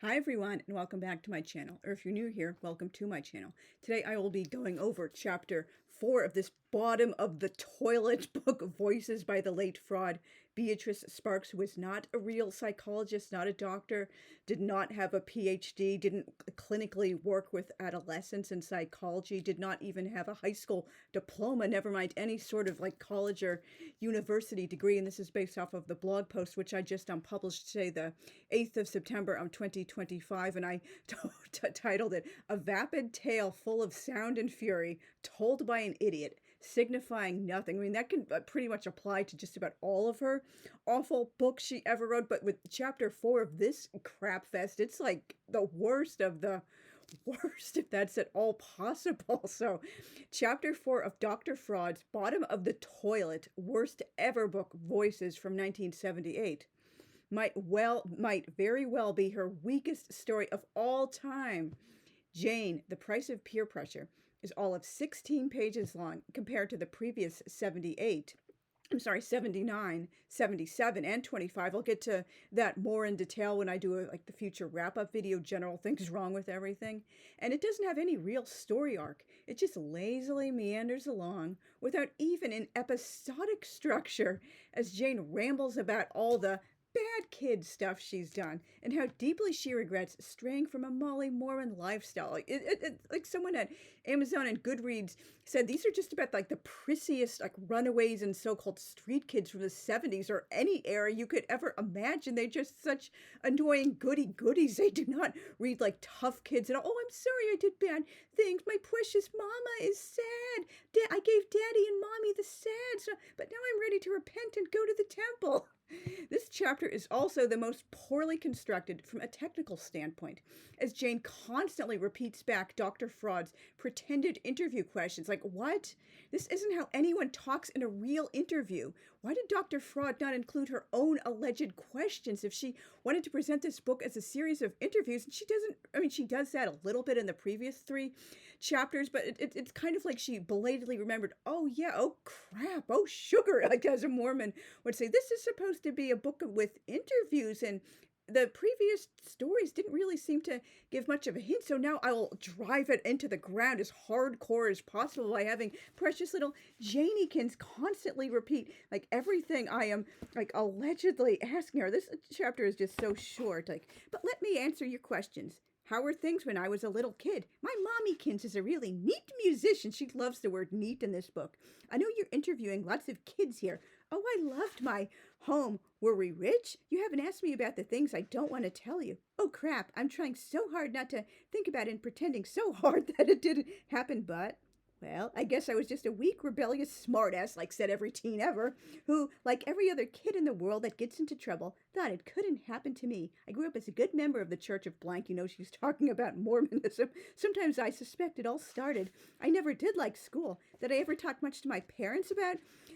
Hi everyone and welcome back to my channel, or if you're new here, welcome to my channel. Today I will be going over chapter 4 of this bottom of the toilet book, Voices by the Late Fraud Beatrice Sparks, who was not a real psychologist, not a doctor, did not have a PhD, didn't clinically work with adolescents in psychology, did not even have a high school diploma, never mind any sort of like college or university degree. And this is based off of the blog post, which I just published today, the 8th of September 2025, and I titled it, A Vapid Tale Full of Sound and Fury, Told by an Idiot, Signifying Nothing. I mean, that can pretty much apply to just about all of her awful books she ever wrote, but with chapter 4 of this crap fest, it's like the worst of the worst, if that's at all possible. So chapter 4 of Dr. Fraud's bottom of the toilet worst ever book, Voices, from 1978, might very well be her weakest story of all time. Jane, The Price of Peer Pressure, is all of 16 pages long compared to the previous 79, 77, and 25. I'll get to that more in detail when I do like the future wrap-up video, general things wrong with everything. And it doesn't have any real story arc. It just lazily meanders along without even an episodic structure as Jane rambles about all the bad kid stuff she's done and how deeply she regrets straying from a Molly Mormon lifestyle. Like someone at Amazon and Goodreads said, these are just about like the prissiest like runaways and so-called street kids from the 70s or any era you could ever imagine. They're just such annoying goodies. They do not read like tough kids at all. Oh, I'm sorry I did bad things. My precious mama is sad. I gave daddy and mommy the sad stuff, but now I'm ready to repent and go to the temple. This chapter is also the most poorly constructed from a technical standpoint, as Jane constantly repeats back Dr. Fraud's pretended interview questions. Like, what? This isn't how anyone talks in a real interview. Why did Dr. Fraud not include her own alleged questions if she wanted to present this book as a series of interviews? And she doesn't, I mean, she does that a little bit in the previous 3 chapters, but it's kind of like she belatedly remembered, oh yeah, oh crap, oh sugar, like as a Mormon would say, this is supposed to be a book with interviews, and the previous stories didn't really seem to give much of a hint, so now I will drive it into the ground as hardcore as possible by having precious little Janekins constantly repeat like everything I am like allegedly asking her. This chapter is just so short, like, but let me answer your questions. How were things when I was a little kid? My Mamakins is a really neat musician. She loves the word neat in this book. I know you're interviewing lots of kids here. Oh, I loved my home. Were we rich? You haven't asked me about the things I don't want to tell you. Oh, crap. I'm trying so hard not to think about it and pretending so hard that it didn't happen, but... well, I guess I was just a weak, rebellious smartass, like said every teen ever, who, like every other kid in the world that gets into trouble, thought it couldn't happen to me. I grew up as a good member of the Church of Blank. You know, she's talking about Mormonism. Sometimes I suspect it all started. I never did like school. Did I ever talk much to my parents about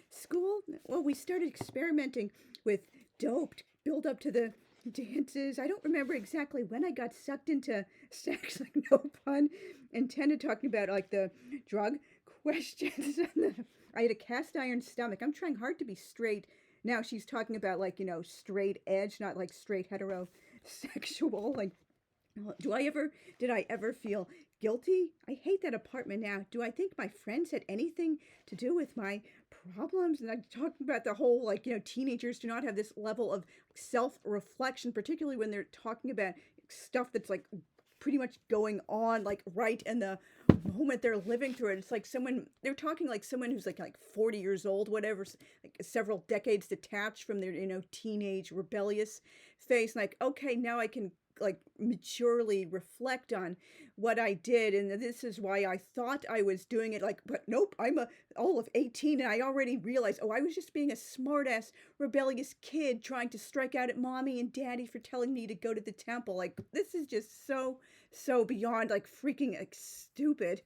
school? Well, we started experimenting with dope, build up to the dances. I don't remember exactly when I got sucked into sex, like no pun intended, talking about like the drug questions. I had a cast iron stomach. I'm trying hard to be straight. Now she's talking about like, you know, straight edge, not like straight heterosexual. Like, did I ever feel guilty? I hate that apartment now. Do I think my friends had anything to do with my problems? And I'm talking about the whole, like, you know, teenagers do not have this level of self-reflection, particularly when they're talking about stuff that's like pretty much going on like right in the moment they're living through it. It's like they're talking like someone who's like 40 years old, whatever, like several decades detached from their, you know, teenage rebellious phase. Like, okay, now I can like maturely reflect on what I did, and this is why I thought I was doing it, like, but nope, I'm all of 18 and I already realized, oh, I was just being a smartass rebellious kid trying to strike out at mommy and daddy for telling me to go to the temple. Like, this is just so beyond like freaking like stupid.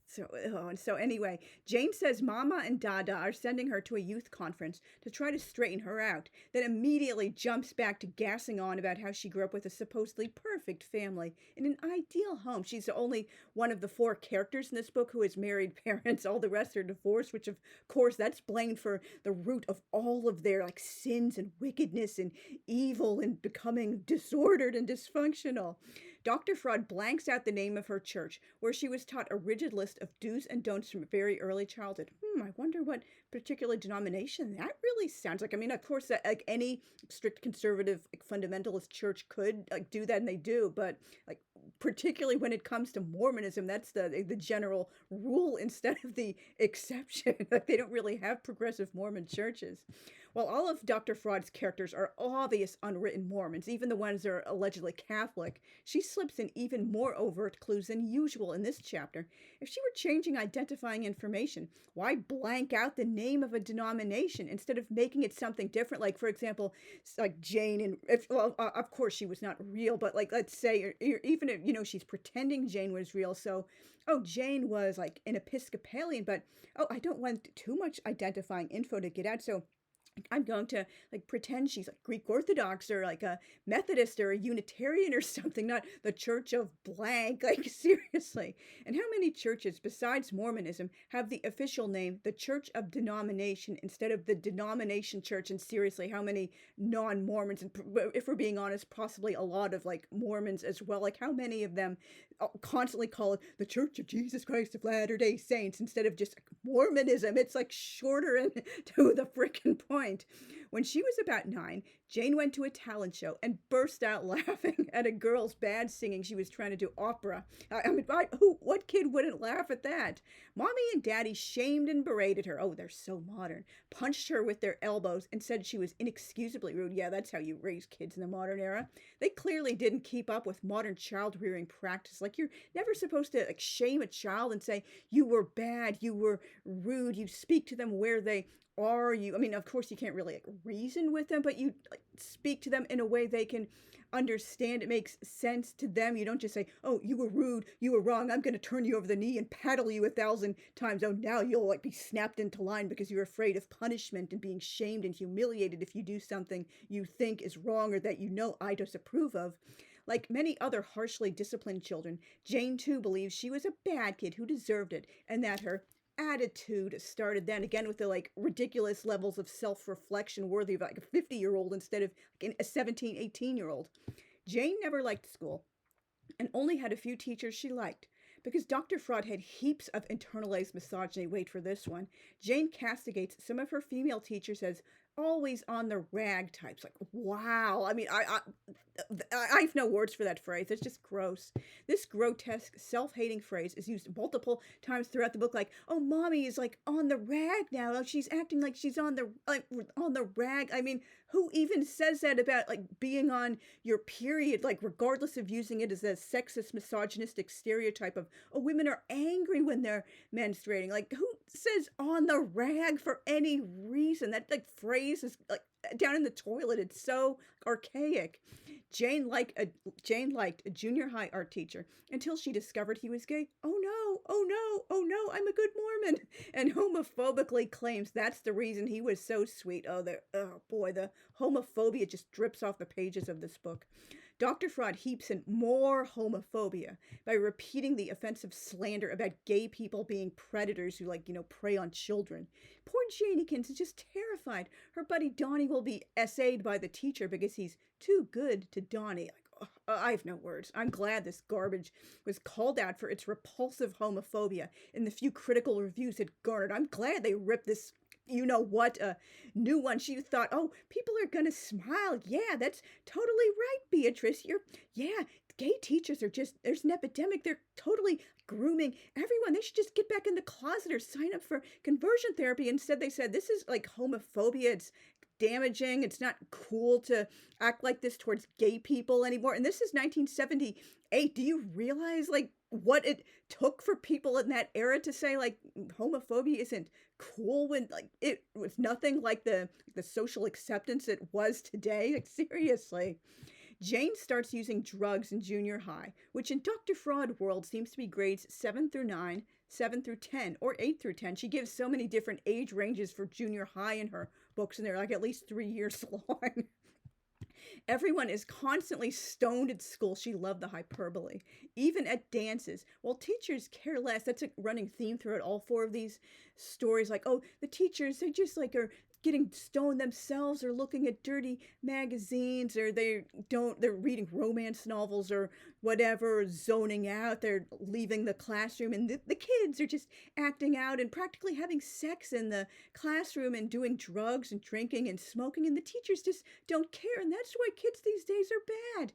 So anyway, Jane says Mama and Dada are sending her to a youth conference to try to straighten her out, then immediately jumps back to gassing on about how she grew up with a supposedly perfect family in an ideal home. She's the only one of the four characters in this book who has married parents. All the rest are divorced, which of course that's blamed for the root of all of their like sins and wickedness and evil and becoming disordered and dysfunctional. Dr. Fraud blanks out the name of her church, where she was taught a rigid list of do's and don'ts from very early childhood. I wonder what particular denomination that really sounds like. I mean, of course, like any strict conservative like, fundamentalist church could like do that, and they do. But like, particularly when it comes to Mormonism, that's the general rule instead of the exception. Like, they don't really have progressive Mormon churches. While all of Dr. Fraud's characters are obvious unwritten Mormons, even the ones that are allegedly Catholic, she slips in even more overt clues than usual in this chapter. If she were changing identifying information, why blank out the name of a denomination instead of making it something different? Like, for example, like Jane, and of course she was not real, but like, let's say, even if, she's pretending Jane was real, so, Jane was like an Episcopalian, but, I don't want too much identifying info to get out, so I'm going to like pretend she's like Greek Orthodox or like a Methodist or a Unitarian or something, not the Church of blank. Like, seriously. And how many churches besides Mormonism have the official name, the Church of Denomination, instead of the Denomination Church? And seriously, how many non-Mormons, and if we're being honest, possibly a lot of like Mormons as well, like how many of them constantly call it the Church of Jesus Christ of Latter-day Saints instead of just Mormonism? It's like shorter and to the frickin' point. When she was about 9, Jane went to a talent show and burst out laughing at a girl's bad singing. She was trying to do opera. What kid wouldn't laugh at that? Mommy and Daddy shamed and berated her. Oh, they're so modern. Punched her with their elbows and said she was inexcusably rude. Yeah, that's how you raise kids in the modern era. They clearly didn't keep up with modern child rearing practice. Like, you're never supposed to like shame a child and say you were bad, you were rude. You speak to them where they are. I mean, of course you can't really like reason with them, but you like speak to them in a way they can understand. It makes sense to them. You don't just say, oh, you were rude, you were wrong, I'm going to turn you over the knee and paddle you 1,000 times. Oh, now you'll like be snapped into line because you're afraid of punishment and being shamed and humiliated if you do something you think is wrong or that I disapprove of. Like many other harshly disciplined children, Jane too believes she was a bad kid who deserved it, and that her attitude started then, again with the like ridiculous levels of self-reflection worthy of like a 50-year-old instead of like a 17, 18-year-old. Jane never liked school and only had a few teachers she liked. Because Dr. Fraud had heaps of internalized misogyny, wait for this one, Jane castigates some of her female teachers as always on the rag types. Like, wow. I mean, I have no words for that phrase. It's just gross. This grotesque, self-hating phrase is used multiple times throughout the book. Like, oh, mommy is like on the rag now. She's acting like she's on the rag. I mean, who even says that about like being on your period? Like, regardless of using it as a sexist, misogynistic stereotype of, oh, women are angry when they're menstruating. Like, who says on the rag for any reason? That like phrase is like down in the toilet. It's so archaic. Jane liked a junior high art teacher until she discovered he was gay. Oh no, oh no, oh no, I'm a good Mormon. And homophobically claims that's the reason he was so sweet. Oh boy, the homophobia just drips off the pages of this book. Dr. Fraud heaps in more homophobia by repeating the offensive slander about gay people being predators who prey on children. Poor Janekins is just terrified her buddy Donnie will be essayed by the teacher because he's too good to Donnie. I have no words. I'm glad this garbage was called out for its repulsive homophobia in the few critical reviews it garnered. I'm glad they ripped this new one. She thought, oh, people are gonna smile. Yeah, that's totally right, Beatrice. Gay teachers are there's an epidemic. They're totally grooming everyone. They should just get back in the closet or sign up for conversion therapy. Instead, they said, this is like homophobia. It's damaging. It's not cool to act like this towards gay people anymore. And this is 1978. Do you realize what it took for people in that era to say homophobia isn't cool when it was nothing like the social acceptance it was today? Seriously. Jane starts using drugs in junior high, which in Dr. Fraud world seems to be grades 7 through 9, 7 through 10 or 8 through 10. She gives so many different age ranges for junior high in her books, and they're like at least 3 years long. Everyone is constantly stoned at school. She loved the hyperbole. Even at dances. Well, teachers care less. That's a running theme throughout all four of these stories. Like, oh, the teachers, they just like are getting stoned themselves or looking at dirty magazines or they're reading romance novels or whatever, or zoning out. They're leaving the classroom and the kids are just acting out and practically having sex in the classroom and doing drugs and drinking and smoking, and the teachers just don't care, and that's why kids these days are bad.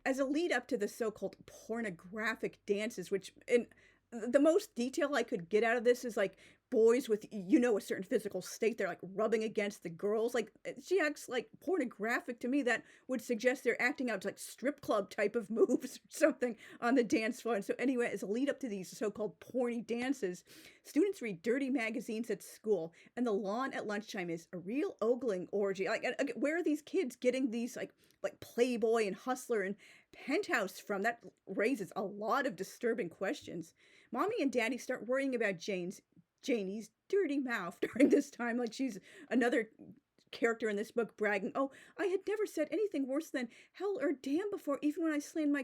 As a lead up to the so-called pornographic dances, which in the most detail I could get out of this is like boys with a certain physical state, they're like rubbing against the girls, like she acts like pornographic. To me that would suggest they're acting out like strip club type of moves or something on the dance floor. And so anyway, as a lead up to these so-called porny dances, students read dirty magazines at school, and the lawn at lunchtime is a real ogling orgy. Like, where are these kids getting these like Playboy and Hustler and Penthouse from? That raises a lot of disturbing questions. Mommy and Daddy start worrying about Janie's dirty mouth during this time. Like she's another character in this book bragging, oh, I had never said anything worse than hell or damn before, even when I slammed my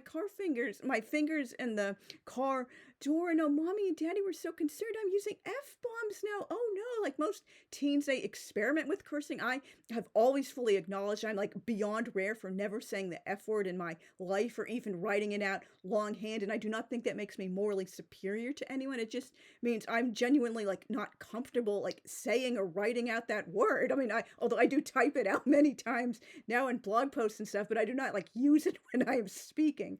fingers in the car door. And oh, Mommy and Daddy were so concerned I'm using F-bombs now. Oh no, like most teens, they experiment with cursing. I have always fully acknowledged I'm like beyond rare for never saying the F word in my life or even writing it out longhand, and I do not think that makes me morally superior to anyone. It just means I'm genuinely like not comfortable like saying or writing out that word. I mean, although I do type it out many times now in blog posts and stuff, but I do not like use it when I am speaking.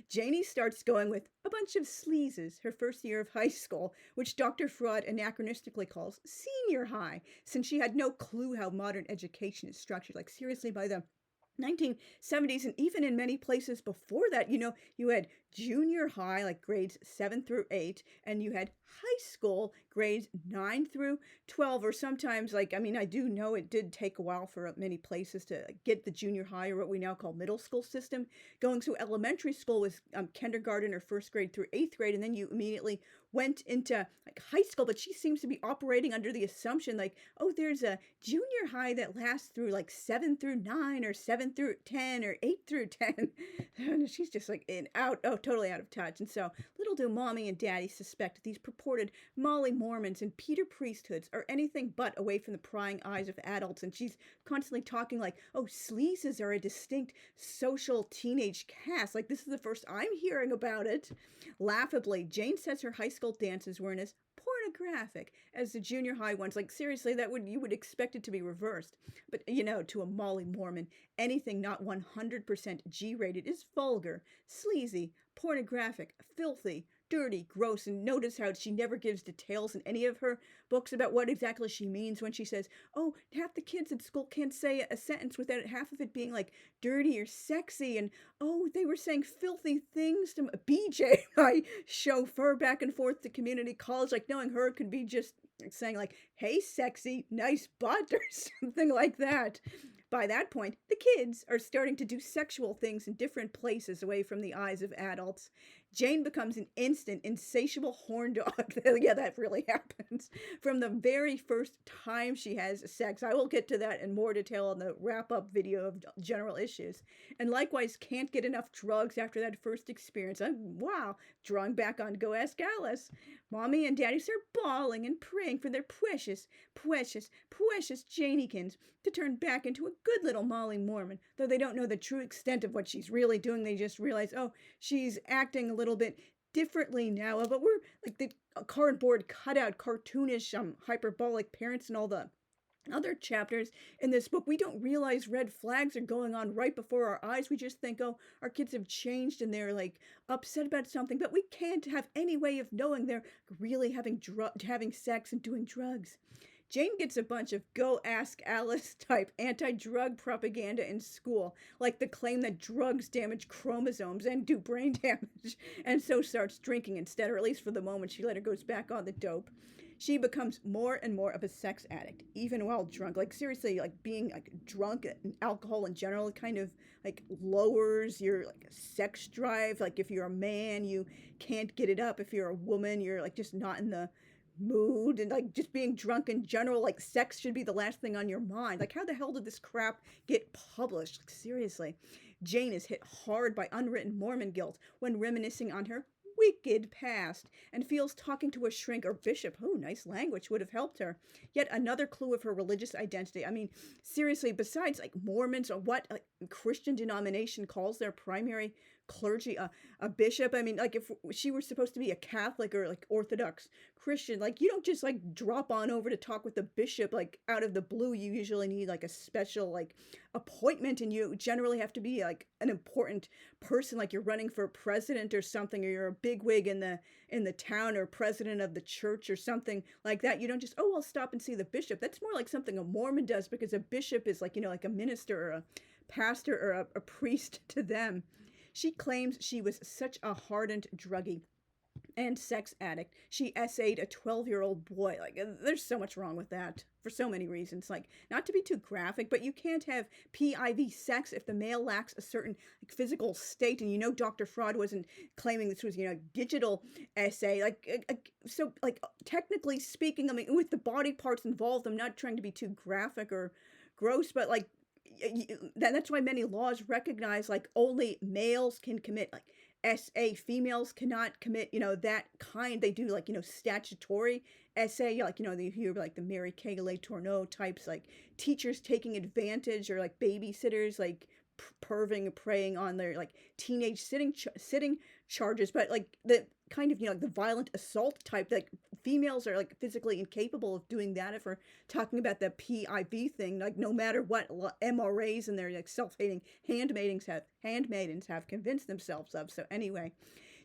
Janie starts going with a bunch of sleazes her first year of high school, which Dr. Fraud anachronistically calls senior high, since she had no clue how modern education is structured. Like seriously, by the 1970s, and even in many places before that, you had junior high, like grades 7 through 8, and you had high school grades 9 through 12, or sometimes, I do know it did take a while for many places to get the junior high, or what we now call middle school system going. So elementary school was kindergarten or first grade through 8th grade, and then you immediately went into like high school. But she seems to be operating under the assumption like, oh, there's a junior high that lasts through like 7 through 9 or 7 through 10 or 8 through 10. And she's just like totally out of touch. And so little do Mommy and Daddy suspect these purported Molly Mormons and Peter priesthoods are anything but away from the prying eyes of adults. And she's constantly talking like, oh, sleazes are a distinct social teenage cast. Like this is the first I'm hearing about it. Laughably, Jane says her high school dances weren't as pornographic as the junior high ones. Like seriously, you would expect it to be reversed. But to a Molly Mormon, anything not 100% G-rated is vulgar, sleazy, pornographic, filthy, dirty, gross. And notice how she never gives details in any of her books about what exactly she means when she says, oh, half the kids at school can't say a sentence without half of it being like dirty or sexy. And oh, they were saying filthy things to BJ, my chauffeur, back and forth to community college, like knowing her could be just saying like, hey, sexy, nice butt, or something like that. By that point, the kids are starting to do sexual things in different places away from the eyes of adults. Jane becomes an instant, insatiable horn dog. Yeah, that really happens. From the very first time she has sex. I will get to that in more detail in the wrap-up video of general issues. And likewise, can't get enough drugs after that first experience. Wow, drawing back on Go Ask Alice. Mommy and Daddy start bawling and praying for their precious Janiekins to turn back into a good little Molly Mormon, though they don't know the true extent of what she's really doing. They just realize, oh, she's acting a little bit differently now, but we're like the cardboard cutout, cartoonish, hyperbolic parents and all the other chapters in this book. We don't realize red flags are going on right before our eyes. We just think, oh, our kids have changed and they're like upset about something, but we can't have any way of knowing they're really having sex and doing drugs. Jane gets a bunch of Go Ask Alice type anti-drug propaganda in school, like the claim that drugs damage chromosomes and do brain damage, and so starts drinking instead, or at least for the moment she later goes back on the dope. She becomes more and more of a sex addict, even while drunk. Like, seriously, like being like drunk and alcohol in general kind of like lowers your like sex drive. Like, if you're a man, you can't get it up. If you're a woman, you're like just not in the mood. And like just being drunk in general, like sex should be the last thing on your mind. Like, how the hell did this crap get published? Like, seriously. Jane is hit hard by unwritten Mormon guilt when reminiscing on her wicked past, and feels talking to a shrink or bishop, oh, nice language, would have helped her. Yet another clue of her religious identity. I mean, seriously, besides like Mormons or what a Christian denomination calls their primary clergy a bishop. I mean, like if she were supposed to be a Catholic or like Orthodox Christian, like you don't just like drop on over to talk with the bishop like out of the blue. You usually need like a special like appointment, and you generally have to be like an important person, like you're running for president or something, or you're a bigwig in the town or president of the church or something like that. You don't just, oh, I'll stop and see the bishop. That's more like something a Mormon does, because a bishop is like, you know, like a minister or a pastor or a priest to them. She claims she was such a hardened druggie and sex addict. She essayed a 12-year-old boy. Like, there's so much wrong with that for so many reasons. Like, not to be too graphic, but you can't have PIV sex if the male lacks a certain like, physical state. And you know, Dr. Fraud wasn't claiming this was, you know, digital essay. So, like, technically speaking, I mean, with the body parts involved, I'm not trying to be too graphic or gross, but like, that's why many laws recognize like only males can commit like SA, females cannot commit, you know, that kind. They do like, you know, statutory SA, like, you know, you hear like the Mary Kay Tourneau types, like teachers taking advantage, or like babysitters like preying on their like teenage sitting charges. But like the kind of, you know, like the violent assault type, like females are like physically incapable of doing that. If we're talking about the PIV thing, like no matter what MRAs and their like self-hating handmaidens have convinced themselves of. So anyway,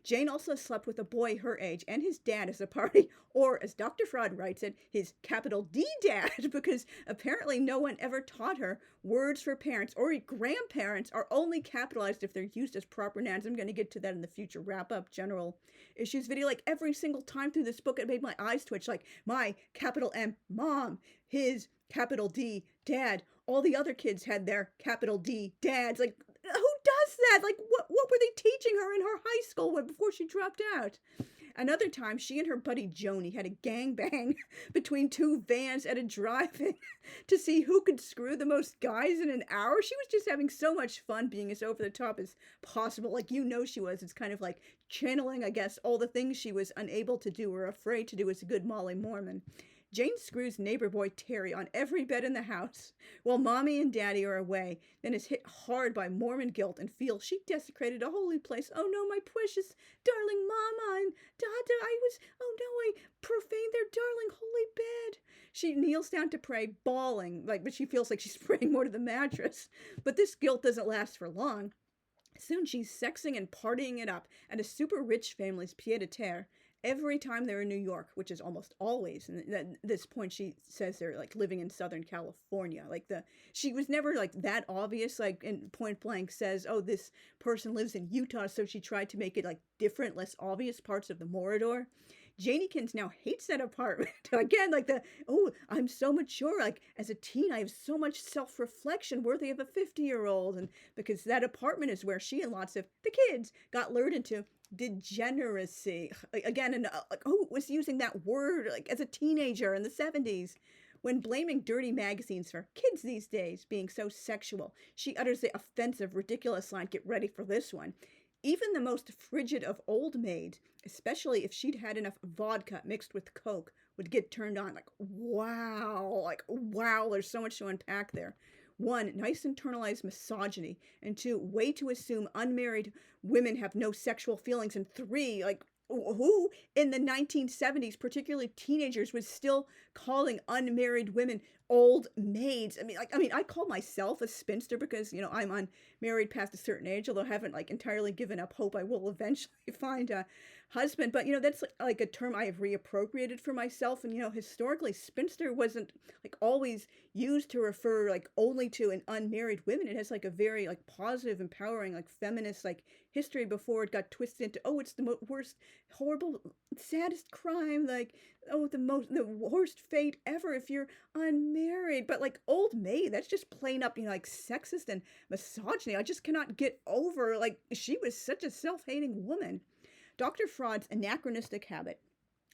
Jane also slept with a boy her age and his dad as a party, or as Dr. Fraud writes it, his capital D dad, because apparently no one ever taught her words for parents or grandparents are only capitalized if they're used as proper nouns. I'm going to get to that in the future wrap-up general issues video. Like every single time through this book, it made my eyes twitch. Like my capital M mom, his capital D dad, all the other kids had their capital D dads. Like, who does that? Like, what were they teaching her in her high school before she dropped out? Another time, she and her buddy Joni had a gangbang between two vans at a drive-in to see who could screw the most guys in an hour. She was just having so much fun being as over-the-top as possible. Like, you know she was. It's kind of like channeling, I guess, all the things she was unable to do or afraid to do as a good Molly Mormon. Jane screws neighbor boy Terry on every bed in the house while Mommy and Daddy are away, then is hit hard by Mormon guilt and feels she desecrated a holy place. Oh no, my precious, darling Mama and Dada, I profaned their darling holy bed. She kneels down to pray, bawling, but she feels like she's praying more to the mattress. But this guilt doesn't last for long. Soon she's sexing and partying it up at a super rich family's pied-à-terre. Every time they're in New York, which is almost always, and at this point she says they're like living in Southern California. She was never like that obvious, like in point blank says, oh, this person lives in Utah, so she tried to make it like different, less obvious parts of the Morador. Daddykins now hates that apartment. Again, I'm so mature. Like, as a teen, I have so much self-reflection worthy of a 50-year-old. And because that apartment is where she and lots of the kids got lured into degeneracy. Again, and who was using that word like as a teenager in the 70s? When blaming dirty magazines for kids these days being so sexual, she utters the offensive, ridiculous line, get ready for this one. Even the most frigid of old maids, especially if she'd had enough vodka mixed with Coke, would get turned on. Wow, there's so much to unpack there. 1, nice internalized misogyny, and 2, way to assume unmarried women have no sexual feelings, and 3, who in the 1970s, particularly teenagers, was still calling unmarried women old maids. I call myself a spinster because, I'm unmarried past a certain age, although I haven't like entirely given up hope I will eventually find a husband. But, that's like a term I have reappropriated for myself. And, historically, spinster wasn't like always used to refer like only to an unmarried women. It has like a very like positive, empowering, like feminist like history before it got twisted into, oh, it's the worst, horrible, saddest crime, like, oh, the worst fate ever if you're unmarried. But like old maid, that's just plain up, like sexist and misogyny. I just cannot get over, like, she was such a self-hating woman. Dr. Fraud's anachronistic habit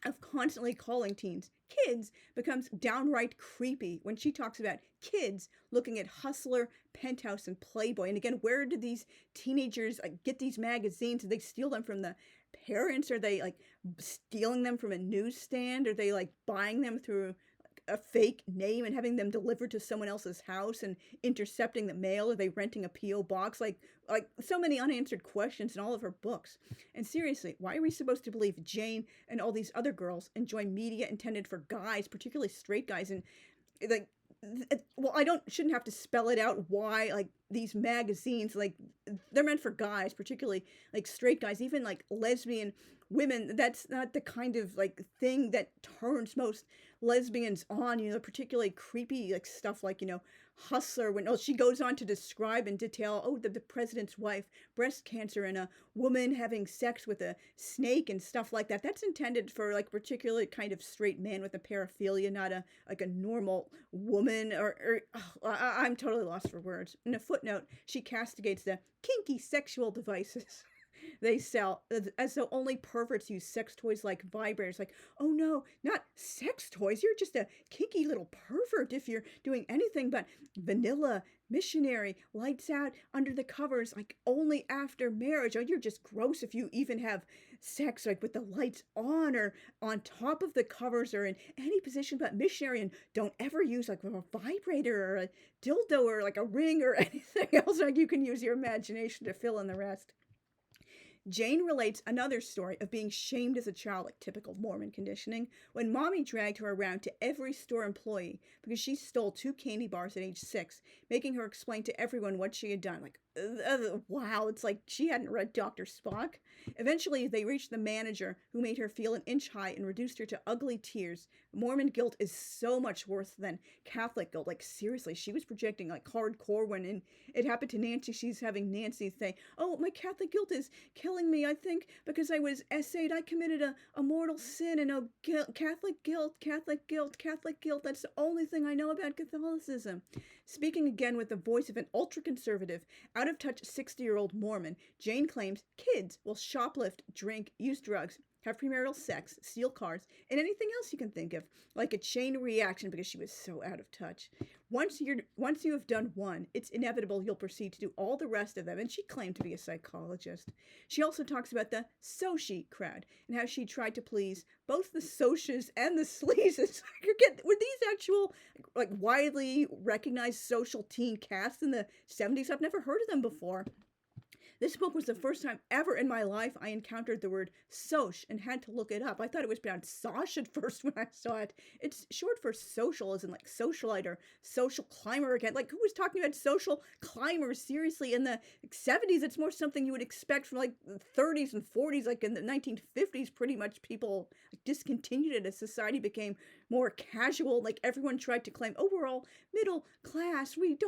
of constantly calling teens kids becomes downright creepy when she talks about kids looking at Hustler, Penthouse, and Playboy. And again, where did these teenagers like get these magazines? Did they steal them from the parents? Are they like stealing them from a newsstand? Are they like buying them through a fake name and having them delivered to someone else's house and intercepting the mail? Are they renting a P.O. box? Like so many unanswered questions in all of her books. And seriously, why are we supposed to believe Jane and all these other girls enjoy media intended for guys, particularly straight guys? And like, well, shouldn't have to spell it out why like these magazines, like, they're meant for guys, particularly like straight guys, even like lesbian women. That's not the kind of like thing that turns most lesbians on, particularly creepy like stuff like, Hustler, when she goes on to describe in detail, the president's wife, breast cancer, and a woman having sex with a snake and stuff like that. That's intended for like particularly kind of straight man with a paraphilia, not a normal woman. I'm totally lost for words. In a footnote, she castigates the kinky sexual devices they sell, as though only perverts use sex toys like vibrators. Like, oh no, not sex toys. You're just a kinky little pervert if you're doing anything but vanilla, missionary, lights out, under the covers, like only after marriage. Oh, you're just gross if you even have sex like with the lights on or on top of the covers or in any position but missionary. And don't ever use like a vibrator or a dildo or like a ring or anything else. Like, you can use your imagination to fill in the rest. Jane relates another story of being shamed as a child, like typical Mormon conditioning, when mommy dragged her around to every store employee because she stole 2 candy bars at age 6, making her explain to everyone what she had done. Like, wow, it's like she hadn't read Dr. Spock. Eventually, they reached the manager, who made her feel an inch high and reduced her to ugly tears. Mormon guilt is so much worse than Catholic guilt. Like, seriously, she was projecting like hardcore when it happened to Nancy. She's having Nancy say, oh, my Catholic guilt is killing me. I think because I was essayed, I committed a mortal sin, and Catholic guilt. That's the only thing I know about Catholicism. Speaking again with the voice of an ultra-conservative, out-of-touch 60-year-old Mormon, Jane claims kids will shoplift, drink, use drugs, have premarital sex, steal cars, and anything else you can think of, like a chain reaction because she was so out of touch. Once you have done one, it's inevitable you'll proceed to do all the rest of them, and she claimed to be a psychologist. She also talks about the soshes crowd and how she tried to please both the soshes and the sleazes. Were these actual, like, widely recognized social teen casts in the 70s? I've never heard of them before. This book was the first time ever in my life I encountered the word sosh and had to look it up. I thought it was pronounced sosh at first when I saw it. It's short for social, as in like socialite or social climber again. Like, who was talking about social climbers? Seriously, in the 70s, it's more something you would expect from like the 30s and 40s. Like in the 1950s, pretty much people discontinued it as society became more casual. Like, everyone tried to claim, oh, we're all middle class. We're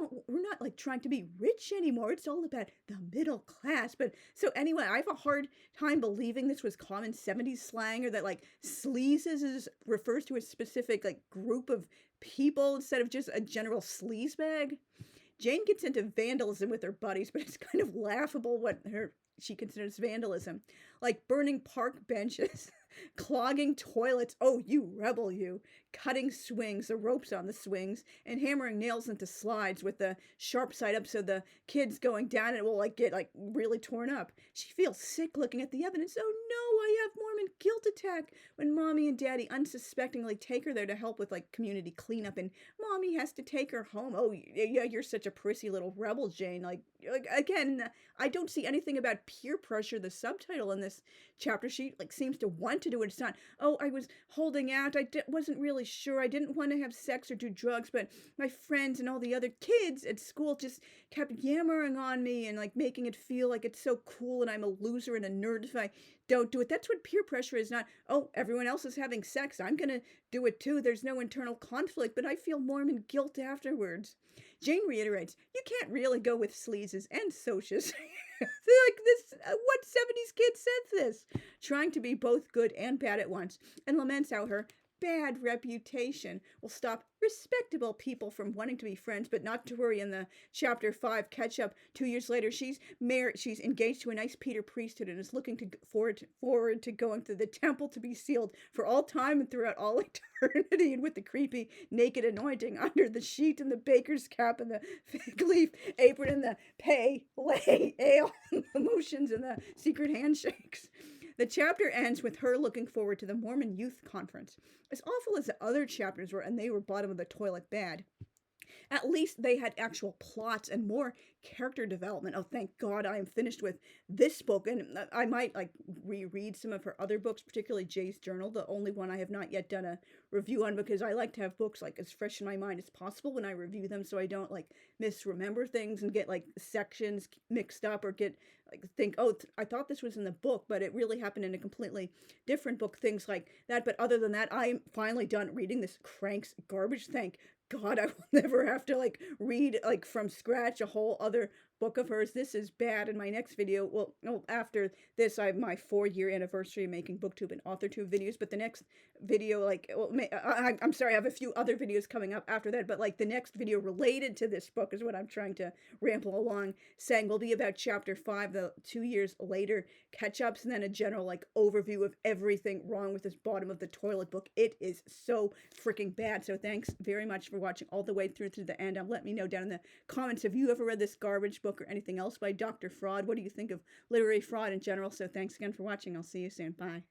not like trying to be rich anymore. It's all about the middle class. But so anyway, I have a hard time believing this was common 70s slang, or that like sleazes refers to a specific like group of people instead of just a general sleaze bag. Jane gets into vandalism with her buddies, but it's kind of laughable what she considers vandalism, like burning park benches, clogging toilets, oh, you rebel, you, cutting swings, the ropes on the swings, and hammering nails into slides with the sharp side up so the kids going down it will like get like really torn up. She feels sick looking at the evidence. Oh no, I have Mormon guilt attack, when mommy and daddy unsuspectingly take her there to help with like community cleanup, and mommy has to take her home. Oh yeah, you're such a prissy little rebel, Jane. Like, like, again, I don't see anything about peer pressure. The subtitle in this chapter, she like seems to want to do it. It's not, oh, I was holding out. Wasn't really sure. I didn't want to have sex or do drugs, but my friends and all the other kids at school just kept yammering on me and like making it feel like it's so cool and I'm a loser and a nerd if I don't do it. That's what peer pressure is. Not, oh, everyone else is having sex, I'm going to do it too. There's no internal conflict, but I feel Mormon guilt afterwards. Jane reiterates, you can't really go with sleazes and soshes. Like this, what 70s kid says this? Trying to be both good and bad at once, and laments how her bad reputation will stop respectable people from wanting to be friends. But not to worry, in the chapter 5 catch up 2 years later, she's married, she's engaged to a nice Peter priesthood and is looking forward to going to the temple to be sealed for all time and throughout all eternity, and with the creepy naked anointing under the sheet and the baker's cap and the fig leaf apron and the pay lay ale emotions and the secret handshakes. The chapter ends with her looking forward to the Mormon Youth Conference. As awful as the other chapters were, and they were bottom of the toilet bad, at least they had actual plots and more character development. Oh, thank God I am finished with this book. And I might like reread some of her other books, particularly Jay's Journal, the only one I have not yet done a review on, because I like to have books like as fresh in my mind as possible when I review them, so I don't like misremember things and get like sections mixed up or get like think, oh, I thought this was in the book, but it really happened in a completely different book, things like that. But other than that, I'm finally done reading this Cranks garbage. Thank God I will never have to like read like from scratch a whole other book of hers. This is bad. In my next video, well, no, after this, I have my 4-year anniversary of making booktube and authortube videos, but the next video, like, well, I'm sorry, I have a few other videos coming up after that, but like the next video related to this book is what I'm trying to ramble along saying will be about chapter 5, the 2 years later catch-ups, and then a general like overview of everything wrong with this bottom of the toilet book. It is so freaking bad. So thanks very much for watching all the way through to the end. Let me know down in the comments if you ever read this garbage book or anything else by Dr. Fraud. What do you think of literary fraud in general? So thanks again for watching. I'll see you soon. Bye.